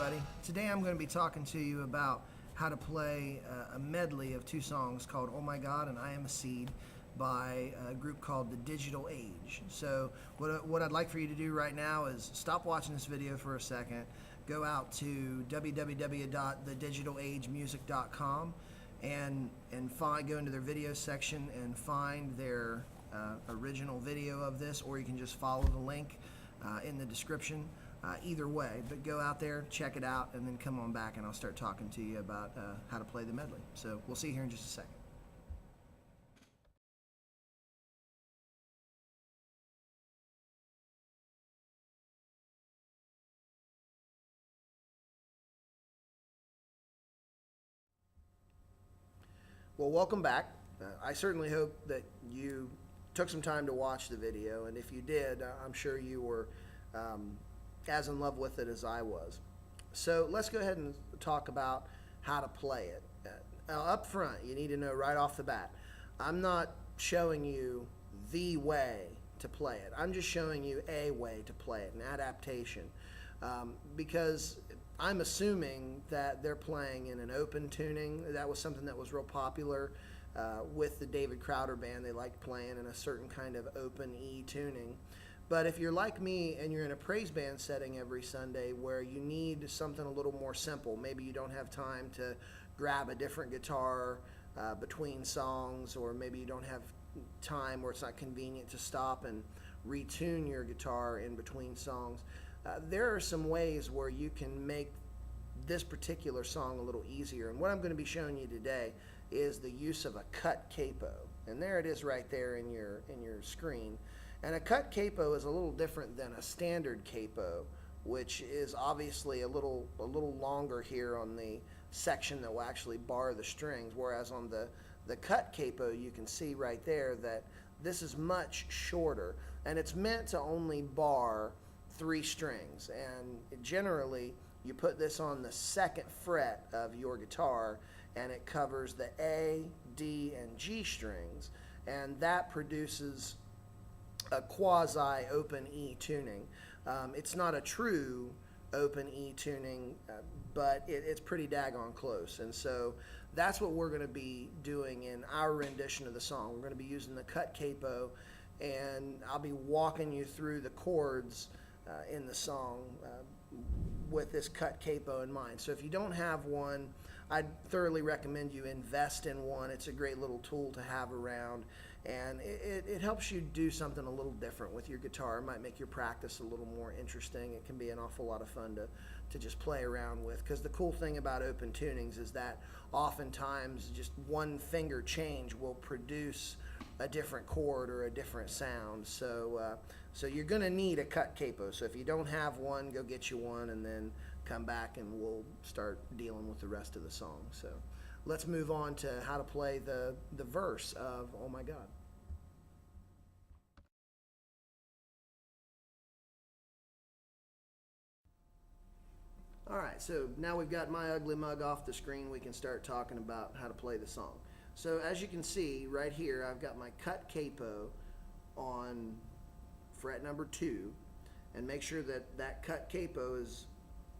everybody. Today I'm going to be talking to you about how to play a medley of two songs called Oh My God and I Am a Seed by a group called The Digital Age. So what I'd like for you to do right now is stop watching this video for a second, go out to www.thedigitalagemusic.com and go into their video section and find their original video of this, or you can just follow the link in the description. Either way, but go out there, check it out, and then come on back and I'll start talking to you about how to play the medley. So we'll see you here in just a second. Well, welcome back. I certainly hope that you took some time to watch the video, and if you did, I'm sure you were as in love with it as I was. So let's go ahead and talk about how to play it. Up front, you need to know right off the bat, I'm not showing you the way to play it. I'm just showing you a way to play it, an adaptation, because I'm assuming that they're playing in an open tuning. That was something that was real popular with the David Crowder band. They liked playing in a certain kind of open E tuning. But if you're like me and you're in a praise band setting every Sunday where you need something a little more simple, maybe you don't have time to grab a different guitar between songs, or maybe you don't have time or it's not convenient to stop and retune your guitar in between songs, there are some ways where you can make this particular song a little easier. And what I'm going to be showing you today is the use of a cut capo. And there it is right there in your screen. And a cut capo is a little different than a standard capo, which is obviously a little longer here on the section that will actually bar the strings, whereas on the cut capo you can see right there that this is much shorter, and it's meant to only bar 3 strings. And generally you put this on the 2nd fret of your guitar, and it covers the A, D, and G strings, and that produces a quasi open E tuning. It's not a true open E tuning, but it's pretty daggone close. And so that's what we're going to be doing in our rendition of the song. We're going to be using the cut capo, and I'll be walking you through the chords in the song with this cut capo in mind. So if you don't have one, I'd thoroughly recommend you invest in one. It's a great little tool to have around, and it helps you do something a little different with your guitar. It might make your practice a little more interesting. It can be an awful lot of fun to just play around with, because the cool thing about open tunings is that oftentimes just one finger change will produce a different chord or a different sound. So you're going to need a cut capo. So if you don't have one, go get you one, and then come back and we'll start dealing with the rest of the song. So let's move on to how to play the verse of Oh My God. All right, so now we've got my ugly mug off the screen, we can start talking about how to play the song. So as you can see right here, I've got my cut capo on fret number 2, and make sure that that cut capo is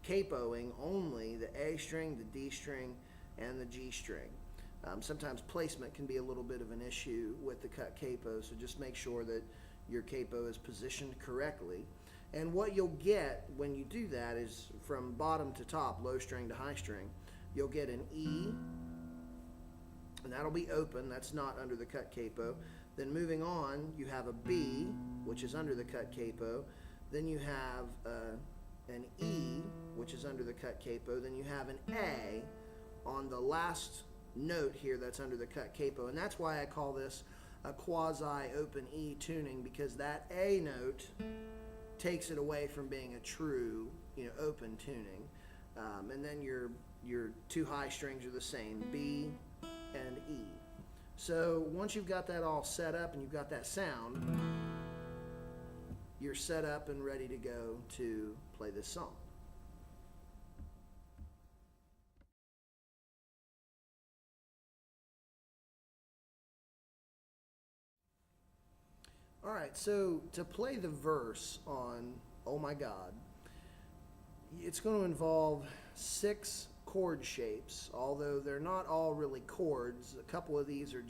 capoing only the A string, the D string, and the G string. Sometimes placement can be a little bit of an issue with the cut capo, so just make sure that your capo is positioned correctly. And what you'll get when you do that is, from bottom to top, low string to high string, you'll get an E, and that'll be open, that's not under the cut capo. Then moving on, you have a B, which is under the cut capo. Then you have an E, which is under the cut capo. Then you have an A on the last note here that's under the cut capo. And that's why I call this a quasi-open E tuning, because that A note takes it away from being a true, open tuning. And then your 2 high strings are the same, B and E. So once you've got that all set up and you've got that sound, you're set up and ready to go to play this song. All right, so to play the verse on Oh My God, It's going to involve 6 chord shapes, although they're not all really chords. A couple of these are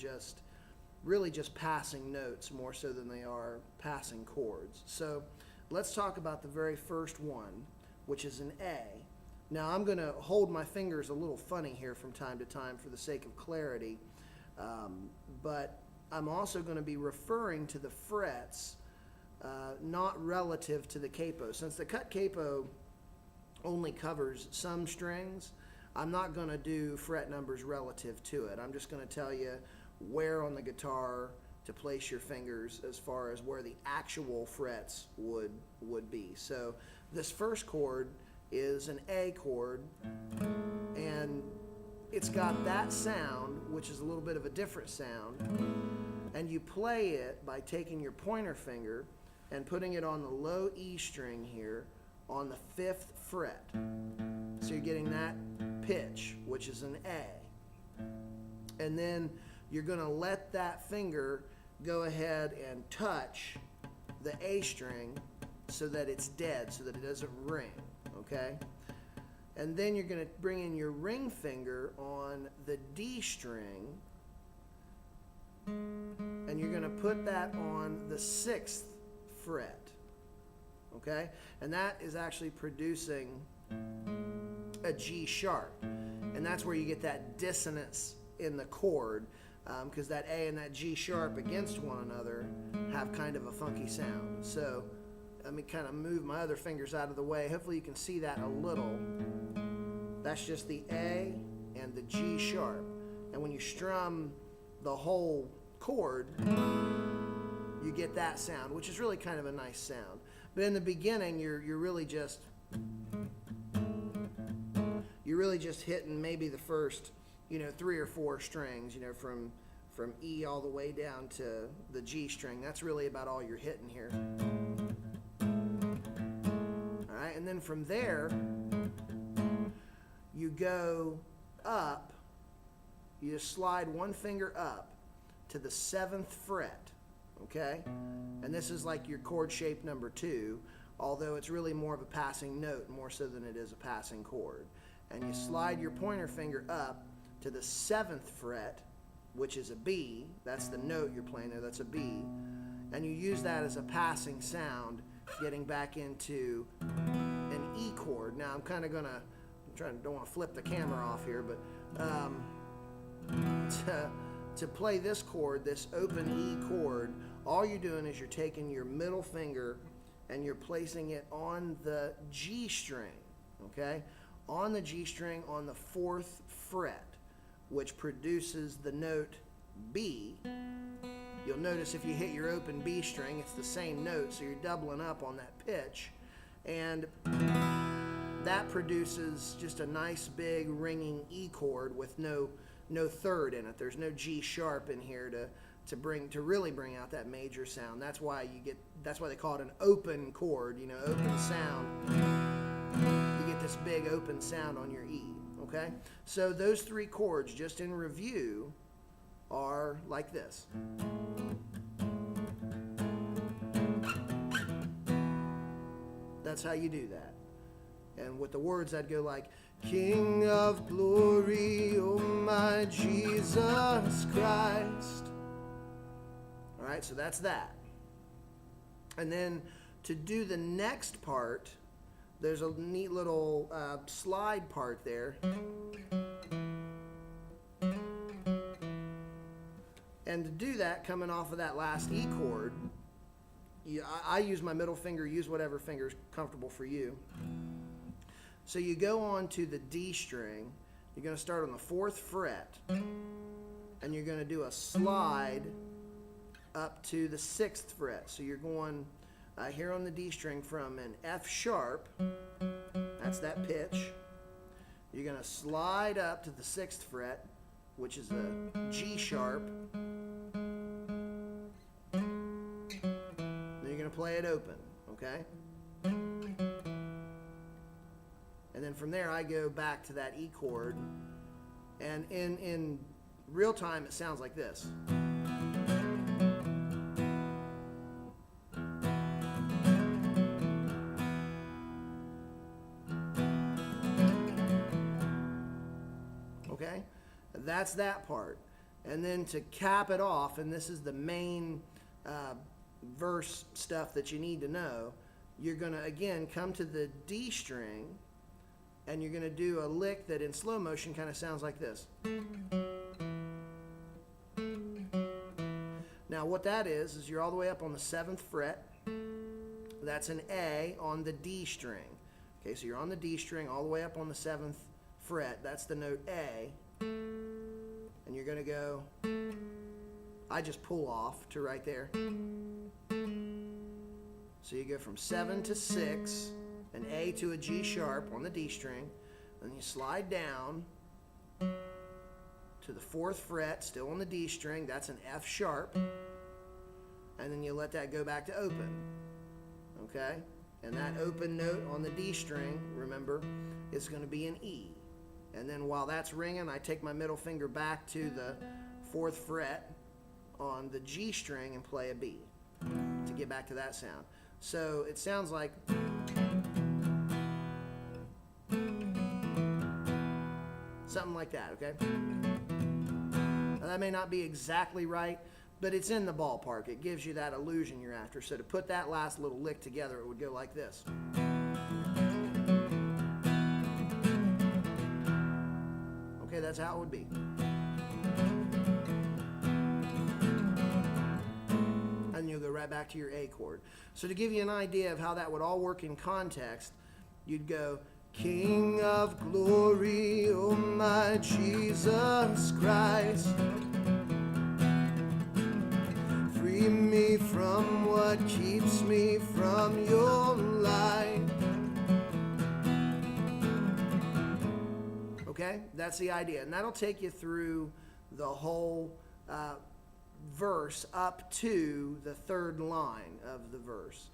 really just passing notes more so than they are passing chords. So let's talk about the very first one, which is an A. Now I'm going to hold my fingers a little funny here from time to time for the sake of clarity, but I'm also going to be referring to the frets, not relative to the capo. Since the cut capo only covers some strings, I'm not going to do fret numbers relative to it. I'm just going to tell you where on the guitar to place your fingers as far as where the actual frets would be. So this first chord is an A chord, and it's got that sound, which is a little bit of a different sound, and you play it by taking your pointer finger and putting it on the low E string here on the 5th fret. So you're getting that pitch, which is an A. And then you're going to let that finger go ahead and touch the A string so that it's dead, so that it doesn't ring, okay? And then you're going to bring in your ring finger on the D string, and you're going to put that on the 6th fret, okay? And that is actually producing a G sharp, and that's where you get that dissonance in the chord, because that A and that G sharp against one another have kind of a funky sound. So let me kind of move my other fingers out of the way. Hopefully you can see that a little. That's just the A and the G sharp. And when you strum the whole chord, you get that sound, which is really kind of a nice sound. But in the beginning, you're really just hitting maybe the first, 3 or 4 strings, from E all the way down to the G string. That's really about all you're hitting here. All right, and then from there, you go up, you just slide one finger up to the 7th fret, okay? And this is like your chord shape number 2, although it's really more of a passing note, more so than it is a passing chord. And you slide your pointer finger up to the 7th fret, which is a B. That's the note you're playing there, that's a B. And you use that as a passing sound, getting back into an E chord. Now I'm kind of gonna, don't want to flip the camera off here, but to play this chord, this open E chord, all you're doing is you're taking your middle finger and you're placing it on the G string, okay? On the G string on the 4th fret, which produces the note B. You'll notice if you hit your open B string, it's the same note, so you're doubling up on that pitch. And that produces just a nice big ringing E chord with no third in it. There's no G sharp in here to really bring out that major sound. That's why they call it an open chord, open sound. You get this big open sound on your E, okay? So those 3 chords, just in review, are like this. That's how you do that. And with the words, I'd go like, King of glory, oh my Jesus Christ. All right, so that's that. And then to do the next part, there's a neat little slide part there. And to do that, coming off of that last E chord, I use my middle finger, use whatever finger's comfortable for you. So you go on to the D string, you're going to start on the 4th fret, and you're going to do a slide up to the 6th fret. So you're going here on the D string from an F sharp, that's that pitch. You're going to slide up to the 6th fret, which is a G sharp. Then you're going to play it open, okay? And then from there I go back to that E chord, and in real time it sounds like this. That's that part. And then to cap it off, and this is the main verse stuff that you need to know, you're going to, again, come to the D string, and you're going to do a lick that in slow motion kind of sounds like this. Now what that is you're all the way up on the 7th fret. That's an A on the D string. Okay, so you're on the D string all the way up on the 7th fret. That's the note A. And you're going to go, I just pull off to right there. So you go from 7 to 6, an A to a G sharp on the D string, then you slide down to the 4th fret, still on the D string, that's an F sharp, and then you let that go back to open, okay? And that open note on the D string, remember, is going to be an E. And then while that's ringing, I take my middle finger back to the 4th fret on the G string and play a B to get back to that sound. So it sounds like something like that, okay? Now that may not be exactly right, but it's in the ballpark. It gives you that illusion you're after. So to put that last little lick together, it would go like this. Okay, that's how it would be. And you'll go right back to your A chord. So to give you an idea of how that would all work in context, you'd go, King of glory, oh my Jesus Christ, free me from what keeps me from your light. Okay, that's the idea. And that'll take you through the whole verse up to the 3rd line of the verse.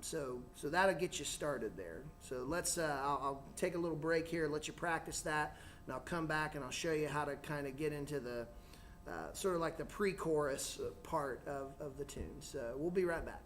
So that'll get you started there. So let's, I'll take a little break here, let you practice that, and I'll come back and I'll show you how to kind of get into the, sort of like the pre-chorus part of the tune. So we'll be right back.